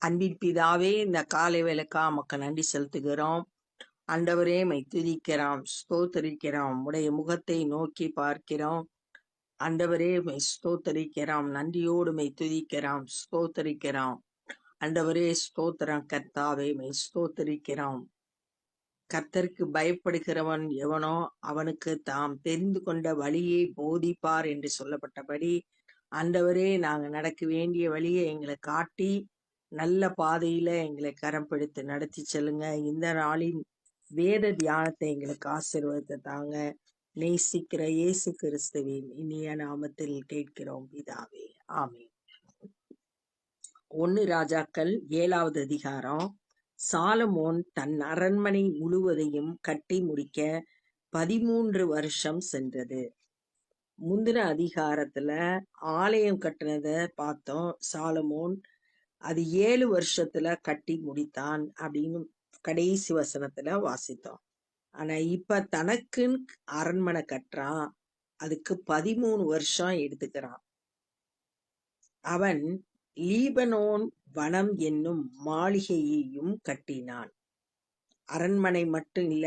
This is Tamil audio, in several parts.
அன்பின் பிதாவே, இந்த காலை வேளைக்காக உமக்கு நன்றி செலுத்துகிறோம். ஆண்டவரே, உம்மை துதிக்கிறோம், ஸ்தோத்தரிக்கிறோம். உடைய முகத்தை நோக்கி பார்க்கிறோம். ஆண்டவரே, உம்மை ஸ்தோத்தரிக்கிறோம். நன்றியோடு உம்மை துதிக்கிறோம், ஸ்தோத்தரிக்கிறோம். ஆண்டவரே, ஸ்தோத்திரம் கர்த்தாவே, உம்மை ஸ்தோத்தரிக்கிறோம். கர்த்தருக்கு பயப்படுகிறவன் எவனோ அவனுக்கு தாம் தெரிந்து கொண்ட வழியை போதிப்பார் என்று சொல்லப்பட்டபடி, ஆண்டவரே, நாங்க நடக்க வேண்டிய வழியை எங்களை காட்டி நல்ல பாதையில எங்களை கரம் பிடித்து நடத்தி செல்லுங்க. இந்த நாளின் வேத தியானத்தை எங்களுக்கு ஆசீர்வாதத்தை தாங்க. நேசிக்கிற இயேசு கிறிஸ்துவின் இனிய நாமத்தில் கேட்கிறோம் பிதாவே, ஆமென். 1 ராஜாக்கள் 7வது அதிகாரம். சாலமோன் தன் அரண்மனை முழுவதையும் கட்டி முடிக்க 13 வருஷம் சென்றது. முந்தின அதிகாரத்துல ஆலயம் கட்டினத பார்த்தோம். சாலமோன் அது 7 வருஷத்துல கட்டி முடித்தான் அப்படின்னு கடைசி வசனத்துல வாசித்தோம். ஆனா இப்ப தனக்குன்னு அரண்மனை கட்டுறான். அதுக்கு 13 வருஷம் எடுத்துக்கிறான். அவன் லீபனோன் வனம் என்னும் மாளிகையையும் கட்டினான். அரண்மனை மட்டும் இல்ல,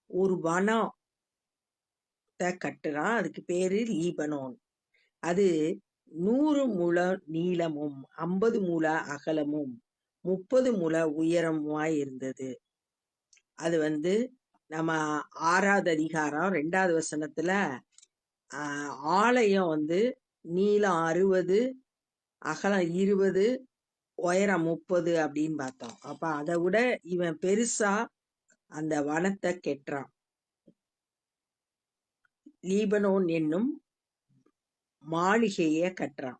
ஒரு வனத்தை கட்டுறான். அதுக்கு பேரு லீபனோன். அது 100 முழ நீளமும் 50 முழ அகலமும் 30 முழ உயரமுமாய் இருந்தது. அது நம்ம 6வது அதிகாரம் 2வது வசனத்துல ஆலயம் நீளம் 60, அகலம் 20, உயரம் 30 அப்படின்னு பார்த்தோம். அப்ப அதை விட இவன் பெருசா அந்த வனத்தை கெட்டுறான். லீபனோன் என்னும் மாளிகைய கட்டுறான்.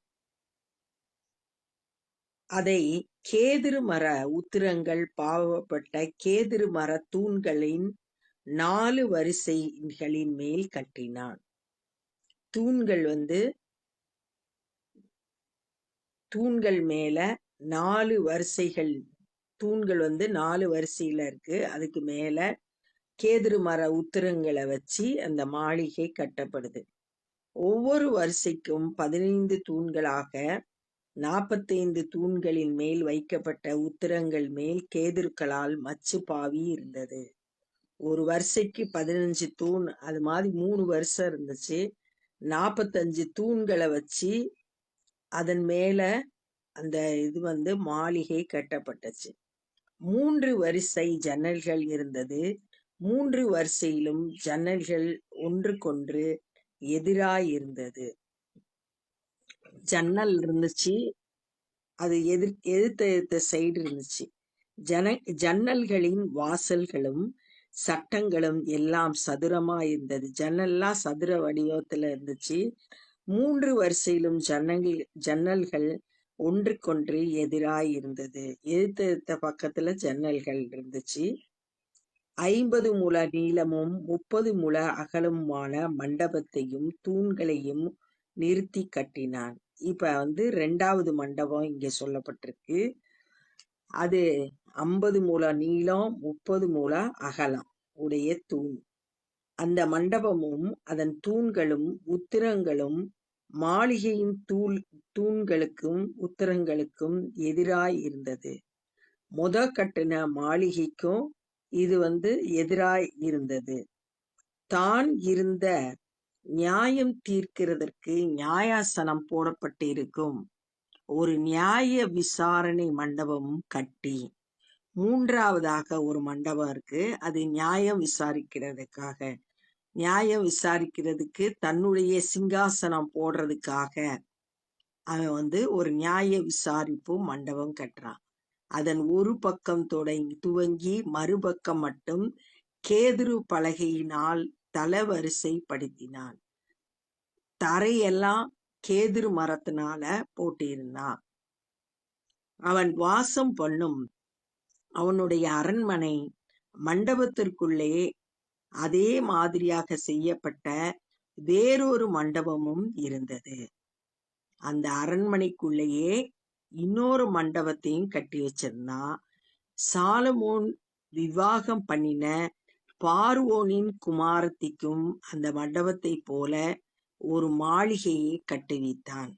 அதை கேதுரு மர உத்திரங்கள் பாவப்பட்ட கேதுரு மர தூண்களின் 4 வரிசைகளின் மேல் கட்டினான். தூண்கள் மேல 4 வரிசைகள், தூண்கள் 4 வரிசையில இருக்கு. அதுக்கு மேல கேதுரு மர உத்திரங்களை வச்சு அந்த மாளிகை கட்டப்படுது. ஒவ்வொரு வரிசைக்கும் 15 தூண்களாக 45 தூண்களின் மேல் வைக்கப்பட்ட உத்திரங்கள் மேல் கேதுருக்களால் மச்சு பாவி இருந்தது. ஒரு வரிசைக்கு 15 தூண், அது மாதிரி 3 வருஷம் இருந்துச்சு. 45 தூண்களை வச்சு அதன் மேல அந்த இது மாளிகை கட்டப்பட்டுச்சு. 3 வரிசை ஜன்னல்கள் இருந்தது. 3 வரிசையிலும் ஜன்னல்கள் ஒன்றுக்கொன்று எதிராயிருந்தது. ஜன்னல் இருந்துச்சு, அது எதிர்த்த சைடு இருந்துச்சு. ஜன்னல்களின் வாசல்களும் சட்டங்களும் எல்லாம் சதுரமா இருந்தது. ஜன்னல்லாம் சதுர வடிவத்துல இருந்துச்சு. 3 வரிசையிலும் ஜன்னல்கள் ஒன்றுக்கொன்று எதிராய் இருந்தது. எதிர்த்த பக்கத்துல ஜன்னல்கள் இருந்துச்சு. 50 முழ நீளமும் 30 முழ அகலமுமான மண்டபத்தையும் தூண்களையும் நிறுத்தி கட்டினான். இப்ப 2வது மண்டபம் இங்க சொல்லப்பட்டிருக்கு. அது 50 முழ நீளம் 30 முழ அகலம் உடைய தூண். அந்த மண்டபமும் அதன் தூண்களும் உத்திரங்களும் மாளிகையின் தூண்களுக்கும் உத்திரங்களுக்கும் எதிராய் இருந்தது. கட்டின மாளிகைக்கும் இது எதிராய் இருந்தது. தான் இருந்த நியாயம் தீர்க்கிறதற்கு நியாயாசனம் போடப்பட்டிருக்கும் ஒரு நியாய விசாரணை மண்டபமும் கட்டி, 3வதாக ஒரு மண்டபம் இருக்கு. அது நியாயம் விசாரிக்கிறதுக்கு தன்னுடைய சிங்காசனம் போடுறதுக்காக அவன் ஒரு நியாய விசாரிப்பு மண்டபம் கட்டுறான். அதன் ஒரு பக்கம் துவங்கி மறுபக்கம் மட்டும் கேதுரு பலகையினால் தளவரிசைப்படுத்தினான். தரையெல்லாம் கேதுரு மரத்தினால போட்டிருந்தான். அவன் வாசம் பண்ணும் அவனுடைய அரண்மனை மண்டபத்திற்குள்ளே அதே மாதிரியாக செய்யப்பட்ட வேறொரு மண்டபமும் இருந்தது. அந்த அரண்மனைக்குள்ளேயே இன்னொரு மண்டபத்தையும் கட்டி வச்சிருந்தான். சாலமோன் விவாகம் பண்ணின பார்வோனின் குமாரத்திக்கும் அந்த மண்டபத்தை போல ஒரு மாளிகையை கட்டுவித்தான்.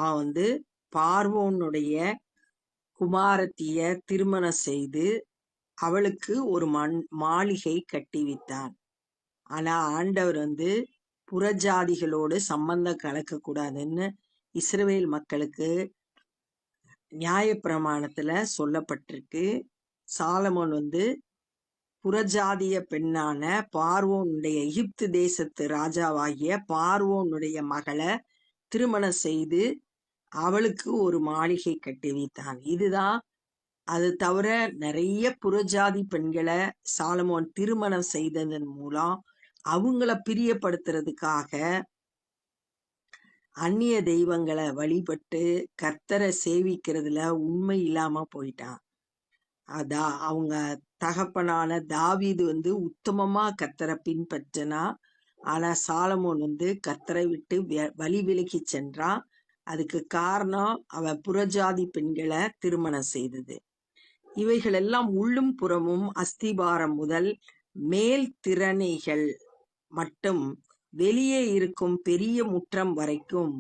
அவன் பார்வோனுடைய குமாரத்திய திருமணம் செய்து அவளுக்கு ஒரு மாளிகை கட்டிவித்தான். ஆனா ஆண்டவர் புறஜாதிகளோடு சம்பந்தம் கலக்கக்கூடாதுன்னு இஸ்ரவேல் மக்களுக்கு நியாயப்பிரமாணத்துல சொல்லப்பட்டிருக்கு. சாலமோன் புறஜாதிய பெண்ணான பார்வோனுடைய எகிப்து தேசத்து ராஜாவாகிய பார்வோனுடைய மகளை திருமணம் செய்து அவளுக்கு ஒரு மாளிகை கட்டி வைத்தான். இதுதான். அது தவிர நிறைய புறஜாதி பெண்களை சாலமோன் திருமணம் செய்ததன் மூலம் அவங்கள பிரியப்படுத்துறதுக்காக அந்நிய தெய்வங்களை வழிபட்டு கர்த்தரை சேவிக்கிறதுல உண்மை இல்லாம போயிட்டான். அதான் அவங்க தகப்பனான தாவீது உத்தமமா கர்த்தரை பின்பற்றினா. ஆனா சாலமோன் கர்த்தரை விட்டு வழி விலகி சென்றான். அதுக்கு காரணம் அவன் புறஜாதி பெண்களை திருமணம் செய்தது. இவைகளெல்லாம் உள்ளும் புறமும் அஸ்திபாரம் முதல் மேல் திறனைகள் மட்டும் வெளியே இருக்கும் பெரிய முற்றம் வரைக்கும்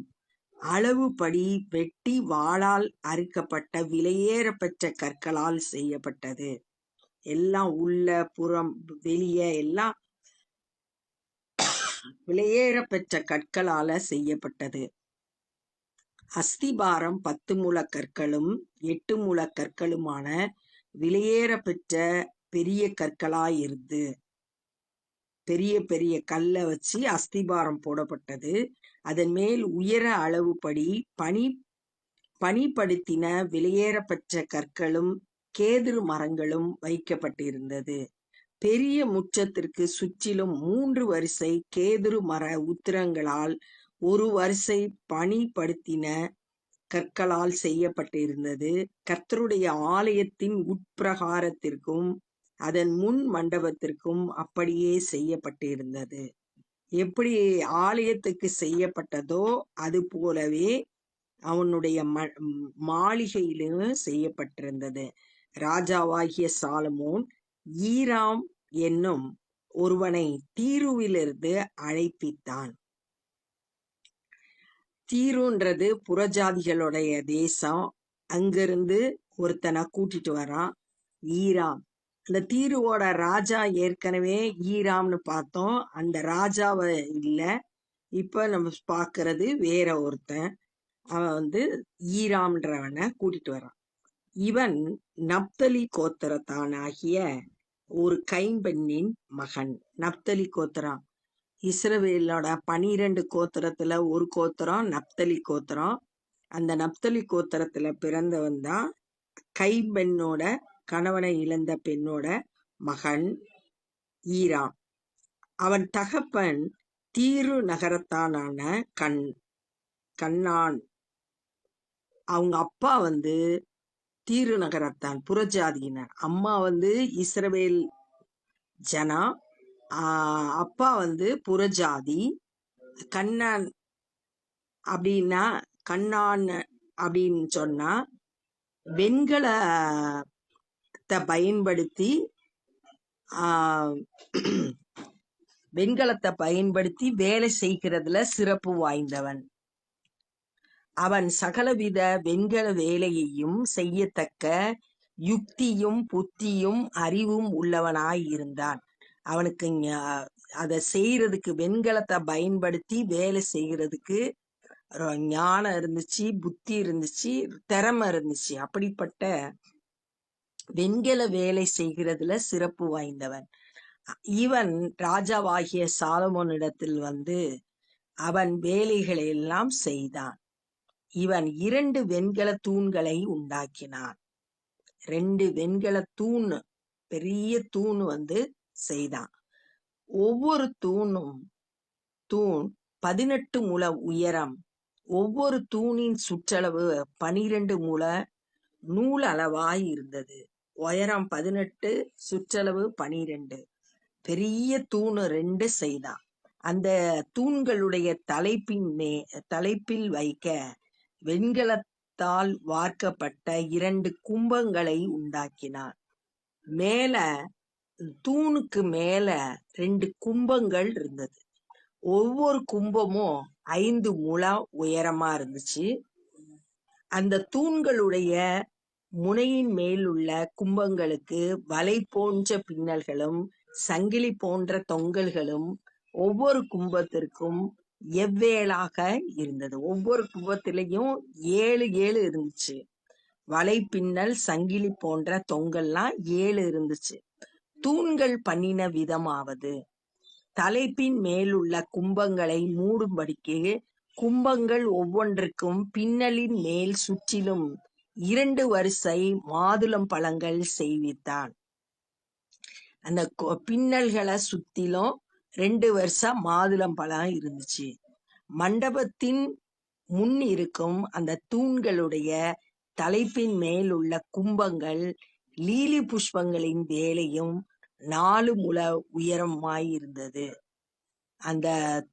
அளவுபடி வெட்டி வாளால் அறுக்கப்பட்ட விலையேற பெற்ற கற்களால் செய்யப்பட்டது. எல்லாம் உள்ள புறம் வெளியே எல்லாம் விலையேற பெற்ற கற்களால செய்யப்பட்டது. அஸ்திபாரம் 10 முழ கற்களும் 8 முழ கற்களுமான விலையேற பெற்ற பெரிய கற்களாயிருந்து பெரிய பெரிய கல்லை வச்சு அஸ்திபாரம் போடப்பட்டது. அதன் மேல் உயர அளவுபடி பனிப்படுத்தின விலையேற பெற்ற கற்களும் கேதுரு மரங்களும் வைக்கப்பட்டிருந்தது. பெரிய முற்றத்திற்கு சுற்றிலும் 3 வரிசை கேதுரு மர உத்திரங்களால் ஒரு வரிசை பனிப்படுத்தின கற்களால் செய்யப்பட்டிருந்தது. கர்த்தருடைய ஆலயத்தின் உட்பிரகாரத்திற்கும் அதன் முன் மண்டபத்திற்கும் அப்படியே செய்யப்பட்டிருந்தது. எப்படி ஆலயத்துக்கு செய்யப்பட்டதோ அது போலவே அவனுடைய மாளிகையிலும் செய்யப்பட்டிருந்தது. ராஜாவாகிய சாலமோன் ஈராம் என்னும் ஒருவனை தீருவிலிருந்து அழைப்பித்தான். தீருன்றது புறஜாதிகளுடைய தேசம். அங்கிருந்து ஒருத்தனை கூட்டிட்டு வரான், ஈராம். அந்த தீருவோட ராஜா ஏற்கனவே ஈராம்னு பார்த்தோம். அந்த ராஜாவை இல்ல, இப்ப நம்ம பார்க்கறது வேற ஒருத்தன். அவன் ஈராம்ன்றவனை கூட்டிட்டு வரான். இவன் நப்தலி கோத்திரத்தானாகிய ஒரு கைம்பெண்ணின் மகன். நப்தலி கோத்திரம் இஸ்ரவேலோட 12 கோத்திரத்துல ஒரு கோத்திரம் நப்தலி கோத்திரம். அந்த நப்தலி கோத்திரத்துல பிறந்தவன் தான் கைம்பெண்ணோட கணவனை இழந்த பெண்ணோட மகன் ஈராம். அவன் தகப்பன் தீரு நகரத்தானான கண்ணான். அவங்க அப்பா தீரு நகரத்தான், புறஜாதியினர். அம்மா இஸ்ரவேல் ஜனா, அப்பா புறஜாதி. கண்ணான் அப்படின்னா, கண்ணான் அப்படின்னு சொன்னா வெண்கலத்தை பயன்படுத்தி வேலை செய்கிறதுல சிறப்பு வாய்ந்தவன். அவன் சகலவித வெண்கல வேலையையும் செய்யத்தக்க யுக்தியும் புத்தியும் அறிவும் உள்ளவனாயிருந்தான். அவனுக்கு அதை செய்யறதுக்கு, வெண்கலத்தை பயன்படுத்தி வேலை செய்யறதுக்கு ஞானம் இருந்துச்சு, புத்தி இருந்துச்சு, திறமை இருந்துச்சு. அப்படிப்பட்ட வெண்கல வேலை செய்கிறதுல சிறப்பு வாய்ந்தவன் இவன். ராஜாவாகிய சாலமோனிடத்தில் அவன் வேலைகளை எல்லாம் செய்தான். இவன் 2 வெண்கல தூண்களை உண்டாக்கினான். 2 வெண்கல தூண், பெரிய தூண் செய்தான். ஒவ்வொரு தூண் 18 முழ உயரம். ஒவ்வொரு தூணின் சுற்றளவு 12 முழ நூல் அளவாய் இருந்தது. உயரம் 18, சுற்றளவு 12. பெரிய தூண் 2 செய்தான். அந்த தூண்களுடைய தலைப்பில் வைக்க வெண்கலத்தால் வார்க்கப்பட்ட 2 கும்பங்களை உண்டாக்கினான். மேல தூணுக்கு மேல 2 கும்பங்கள் இருந்தது. ஒவ்வொரு கும்பமும் 5 முழம் உயரமா இருந்துச்சு. அந்த தூண்களுடைய முனையின் மேல் உள்ள கும்பங்களுக்கு வலை போன்ற பின்னல்களும் சங்கிலி போன்ற தொங்கல்களும் ஒவ்வொரு கும்பத்திற்கும் எவ்வேளாக இருந்தது. ஒவ்வொரு கும்பத்திலையும் 7 7 இருந்துச்சு. வலை பின்னல் சங்கிலி போன்ற தொங்கல்லாம் 7 இருந்துச்சு. தூண்கள் பண்ணின விதமாவது, தலைப்பின் மேலுள்ள கும்பங்களை மூடும்படிக்கு கும்பங்கள் ஒவ்வொன்றுக்கும் பின்னலின் மேல் சுற்றிலும் 2 வரிசை மாதுளம் பழங்கள் செய்வித்தான். அந்த பின்னல்களை சுத்திலும் 2 வருஷம் மாதுளம் பழம் இருந்துச்சு. மண்டபத்தின் முன் இருக்கும் அந்த தூண்களுடைய தலைப்பின் மேல் உள்ள கும்பங்கள் லீலி புஷ்பங்களின் வேலையும் 4 முழ உயரமாய் இருந்தது. அந்த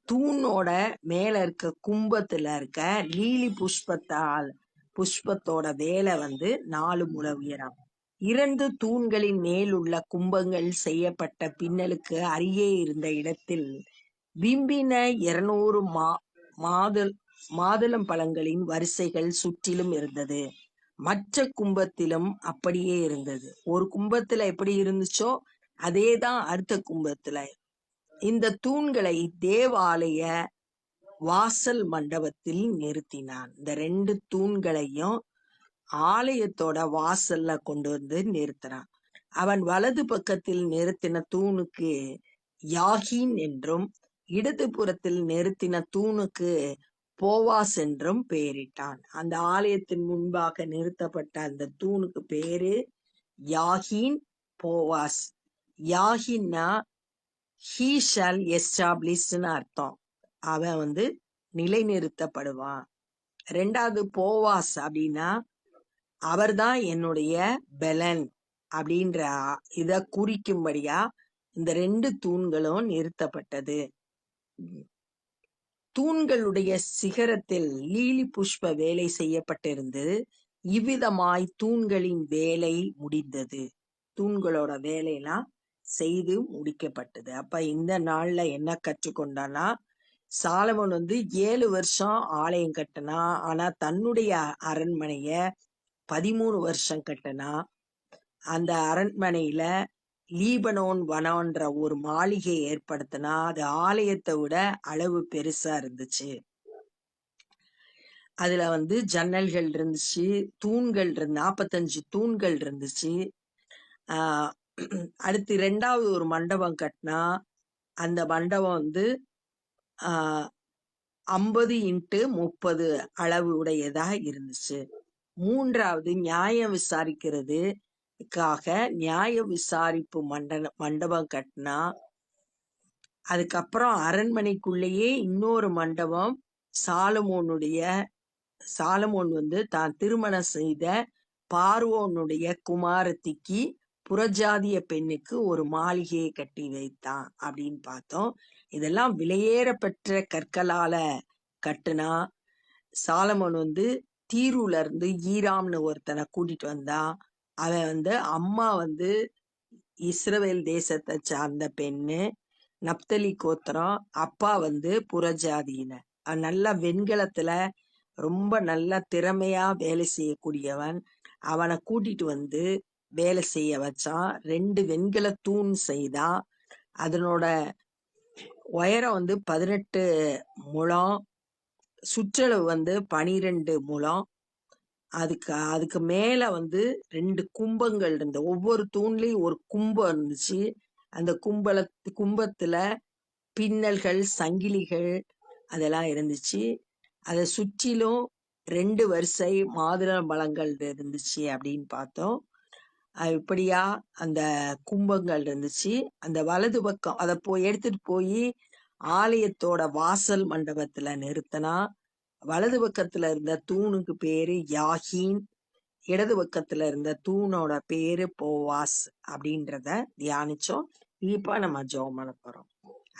தூணோட மேல இருக்க கும்பத்துல இருக்க லீலி புஷ்பத்தோட வேலை 4 முழ உயரம். 2 தூண்களின் மேல் உள்ள கும்பங்கள் செய்யப்பட்ட பின்னலுக்கு அருகே இருந்த இடத்தில் விம்பின 200 மாதுளம் பழங்களின் வரிசைகள் சுற்றிலும் இருந்தது. மற்ற கும்பத்திலும் அப்படியே இருந்தது. ஒரு கும்பத்துல எப்படி இருந்துச்சோ அதேதான் அடுத்த கும்பத்துல. இந்த தூண்களை தேவாலய வாசல் மண்டபத்தில் நிறுத்தினான். இந்த 2 தூண்களையும் ஆலயத்தோட வாசல்ல கொண்டு வந்து நிறுத்தினான். அவன் வலது பக்கத்தில் நிறுத்தின தூணுக்கு யாகீன் என்றும் இடது புறத்தில் நிறுத்தின தூணுக்கு போவாஸ் என்றும் பெயரிட்டான். அந்த ஆலயத்தின் முன்பாக நிறுத்தப்பட்ட அந்த தூணுக்கு பேரு யாகீன், போவாஸ். யாகின்னா he shall establishன்னு அர்த்தம். அவன் நிலைநிறுத்தப்படுவான். 2வது போவாஸ் அப்படின்னா அவர்தான் என்னுடைய பெலன் அப்படின்ற இத குறிக்கும்படியா இந்த 2 தூண்களும் நிறுத்தப்பட்டது. தூண்களுடைய சிகரத்தில் லீலி புஷ்ப வேலை செய்யப்பட்டிருந்தது. இவ்விதமாய் தூண்களின் வேலை முடிந்தது. தூண்களோட வேலையெல்லாம் செய்து முடிக்கப்பட்டது. அப்ப இந்த நாள்ல என்ன கற்றுக்கொண்டானா, சாலமோன் 7 வருஷம் ஆலயம் கட்டினா. ஆனா தன்னுடைய அரண்மனைய 13 வருஷம் கட்டினா. அந்த அரண்மனையில லீபனோன் வனம்ன்ற ஒரு மாளிகை ஏற்படுத்தினா. அது ஆலயத்தை விட அளவு பெருசா இருந்துச்சு. அதுல ஜன்னல்கள் இருந்துச்சு, தூண்கள் 45 தூண்கள் இருந்துச்சு. அடுத்து 2வது ஒரு மண்டபம் கட்டினா. அந்த மண்டபம் 50 x 30 அளவு உடையதா இருந்துச்சு. 3வது நியாயம் விசாரிக்கிறதுக்காக நியாய விசாரிப்பு மண்டபம் கட்டினா. அதுக்கப்புறம் அரண்மனைக்குள்ளேயே இன்னொரு மண்டபம் சாலமோன் தான் திருமணம் செய்த பார்வோனுடைய குமாரத்திக்கு புறஜாதிய பெண்ணுக்கு ஒரு மாளிகையை கட்டி வைத்தான் அப்படின்னு பார்த்தோம். இதெல்லாம் விலையேறப்பெற்ற கற்களால கட்டுனா. சாலமோன் தீருல இருந்து ஈராம்னு ஒருத்தனை கூட்டிட்டு வந்தான். அவன் அம்மா இஸ்ரவேல் தேசத்தை சார்ந்த பெண்ணு, நப்தலி கோத்திரம். அப்பா புறஜாதியினர். அவன் நல்லா வெண்கலத்துல ரொம்ப நல்லா திறமையா வேலை செய்யக்கூடியவன். அவனை கூட்டிட்டு வேலை செய்ய வச்சான். 2 வெண்கல தூண் செய்தான். அதனோட உயரம் 18 முழம், சுற்றளவு 12 முழம். அதுக்கு மேல 2 கும்பங்கள் இருந்தது. ஒவ்வொரு தூண்லயும் ஒரு கும்பம் இருந்துச்சு. அந்த கும்பத்துல பின்னல்கள், சங்கிலிகள் அதெல்லாம் இருந்துச்சு. அதை சுற்றிலும் 2 வரிசை மாதுளம் பழங்கள் இருந்துச்சு அப்படின்னு பார்த்தோம். இப்படியா அந்த கும்பங்கள் இருந்துச்சு. அந்த வலது பக்கம் அதை எடுத்துட்டு போய் ஆலயத்தோட வாசல் மண்டபத்துல நிறுத்தினா. வலது பக்கத்துல இருந்த தூணுக்கு பேரு யாகீன், இடது பக்கத்துல இருந்த தூணோட பேரு போவாஸ் அப்படின்றத தியானிச்சோம். இப்ப நம்ம ஜெபம் பண்ண போறோம்.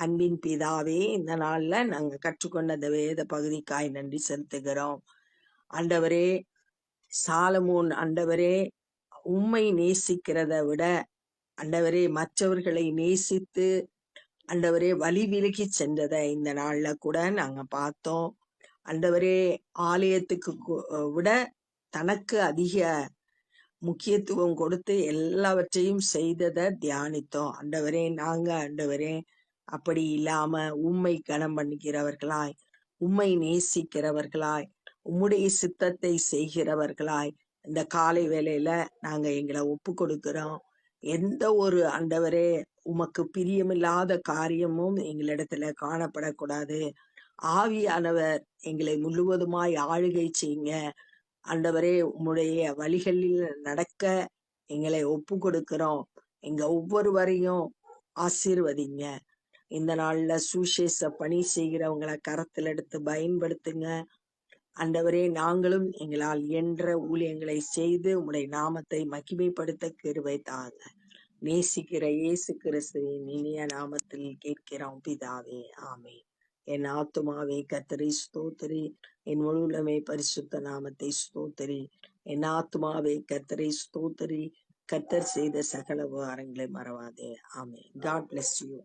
அன்பின் பிதாவே, இந்த நாள்ல நாங்க கற்றுக்கொண்ட இந்த வேத பகுதிக்காய் நன்றி செலுத்துகிறோம். ஆண்டவரே, சாலமோன் ஆண்டவரே உம்மை நேசிக்கிறத விட ஆண்டவரே மற்றவர்களை நேசித்து ஆண்டவரே வழி விலகி சென்றதை இந்த நாள்ல கூட நாங்க பார்த்தோம். ஆண்டவரே ஆலயத்துக்கு விட தனக்கு அதிக முக்கியத்துவம் கொடுத்து எல்லாவற்றையும் செய்ததை தியானித்தோம். ஆண்டவரே அப்படி இல்லாம உம்மை கனம் பண்ணிக்கிறவர்களாய், உம்மை நேசிக்கிறவர்களாய், உம்முடைய சித்தத்தை செய்கிறவர்களாய் இந்த காலை வேளையில நாங்க எங்களை ஒப்பு கொடுக்கிறோம். எந்த ஒரு ஆண்டவரே உமக்கு பிரியமில்லாத காரியமும் எங்களிடத்துல காணப்படக்கூடாது. ஆவியானவர் எங்களை முழுவதுமாய் ஆளுகை செய்யுங்க. ஆண்டவரே உம்முடைய வழிகளில் நடக்க எங்களை ஒப்பு கொடுக்கிறோம். எங்க ஒவ்வொருவரையும் ஆசீர்வதிங்க. இந்த நாள்ல சுவிசேஷ பணி செய்கிறவங்களை கரத்தில் எடுத்து பயன்படுத்துங்க. ஆண்டவரே நாங்களும் எங்களால் என்ற ஊழியங்களை செய்து உம்முடைய நாமத்தை மகிமைப்படுத்த கிருபை தாங்க. நேசிக்கிற இயேசு கிறிஸ்துவின் இனிய நாமத்தில் கேட்கிறோம் பிதாவே, ஆமென். என் ஆத்துமாவே கர்த்தரை ஸ்தோத்திரி, என் முழுவதுமே பரிசுத்த நாமத்தை ஸ்தோத்திரி. என் ஆத்துமாவே கர்த்தரை ஸ்தோத்திரி, கர்த்தர் செய்த சகல உபகாரங்களை மறவாதே. ஆமென். God bless you.